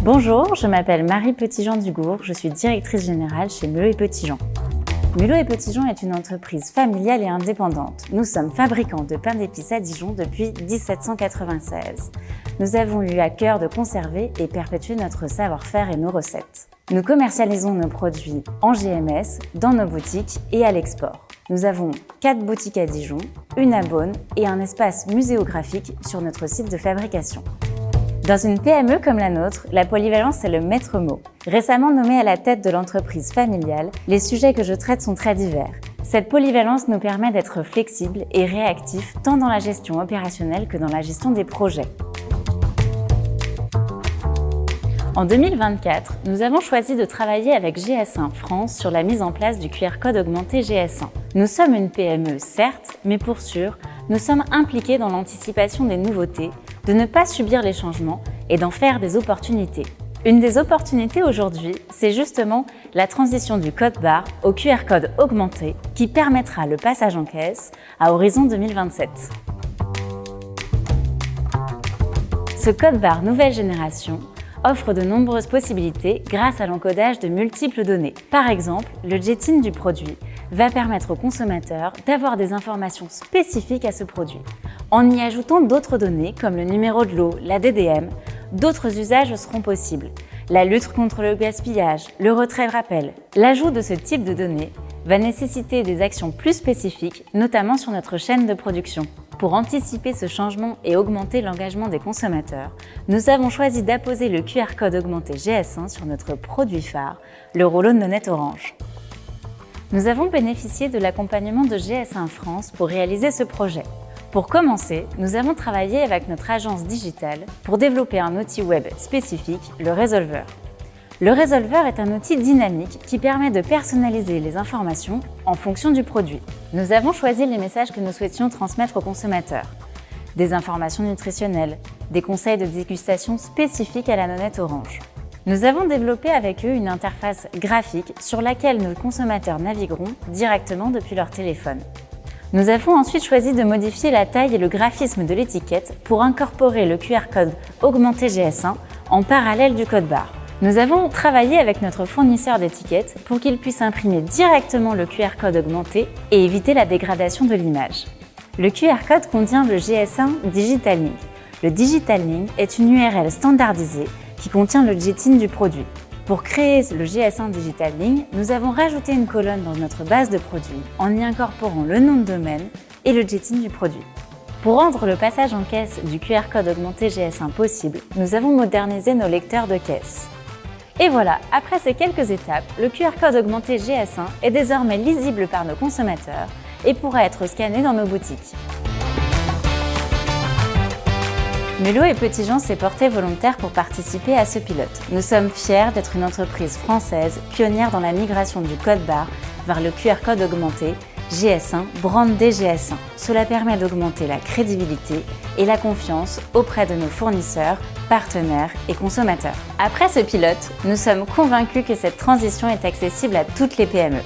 Bonjour, je m'appelle Marie Petitjean-Dugourg, je suis directrice générale chez Mulot & Petitjean. Mulot & Petitjean est une entreprise familiale et indépendante. Nous sommes fabricants de pain d'épices à Dijon depuis 1796. Nous avons eu à cœur de conserver et perpétuer notre savoir-faire et nos recettes. Nous commercialisons nos produits en GMS, dans nos boutiques et à l'export. Nous avons 4 boutiques à Dijon, une à Beaune et un espace muséographique sur notre site de fabrication. Dans une PME comme la nôtre, la polyvalence est le maître mot. Récemment nommée à la tête de l'entreprise familiale, les sujets que je traite sont très divers. Cette polyvalence nous permet d'être flexibles et réactifs tant dans la gestion opérationnelle que dans la gestion des projets. En 2024, nous avons choisi de travailler avec GS1 France sur la mise en place du QR code augmenté GS1. Nous sommes une PME, certes, mais pour sûr, nous sommes impliqués dans l'anticipation des nouveautés, de ne pas subir les changements et d'en faire des opportunités. Une des opportunités aujourd'hui, c'est justement la transition du code barre au QR code augmenté qui permettra le passage en caisse à horizon 2027. Ce code barre nouvelle génération offre de nombreuses possibilités grâce à l'encodage de multiples données. Par exemple, le jet-in du produit va permettre au consommateur d'avoir des informations spécifiques à ce produit. En y ajoutant d'autres données comme le numéro de lot, la DDM, d'autres usages seront possibles. La lutte contre le gaspillage, le retrait-rappel. L'ajout de ce type de données va nécessiter des actions plus spécifiques, notamment sur notre chaîne de production. Pour anticiper ce changement et augmenter l'engagement des consommateurs, nous avons choisi d'apposer le QR code augmenté GS1 sur notre produit phare, le rouleau de nonnette orange. Nous avons bénéficié de l'accompagnement de GS1 France pour réaliser ce projet. Pour commencer, nous avons travaillé avec notre agence digitale pour développer un outil web spécifique, le Résolveur. Le Résolveur est un outil dynamique qui permet de personnaliser les informations en fonction du produit. Nous avons choisi les messages que nous souhaitions transmettre aux consommateurs. Des informations nutritionnelles, des conseils de dégustation spécifiques à la nonnette orange. Nous avons développé avec eux une interface graphique sur laquelle nos consommateurs navigueront directement depuis leur téléphone. Nous avons ensuite choisi de modifier la taille et le graphisme de l'étiquette pour incorporer le QR code augmenté GS1 en parallèle du code barre. Nous avons travaillé avec notre fournisseur d'étiquettes pour qu'il puisse imprimer directement le QR code augmenté et éviter la dégradation de l'image. Le QR code contient le GS1 Digital Link. Le Digital Link est une URL standardisée qui contient le jet-in du produit. Pour créer le GS1 Digital Link, nous avons rajouté une colonne dans notre base de produits en y incorporant le nom de domaine et le jet-in du produit. Pour rendre le passage en caisse du QR code augmenté GS1 possible, nous avons modernisé nos lecteurs de caisse. Et voilà, après ces quelques étapes, le QR code augmenté GS1 est désormais lisible par nos consommateurs et pourra être scanné dans nos boutiques. Mulot & Petitjean s'est porté volontaire pour participer à ce pilote. Nous sommes fiers d'être une entreprise française pionnière dans la migration du code barre vers le QR code augmenté GS1, brandé GS1. Cela permet d'augmenter la crédibilité et la confiance auprès de nos fournisseurs, partenaires et consommateurs. Après ce pilote, nous sommes convaincus que cette transition est accessible à toutes les PME.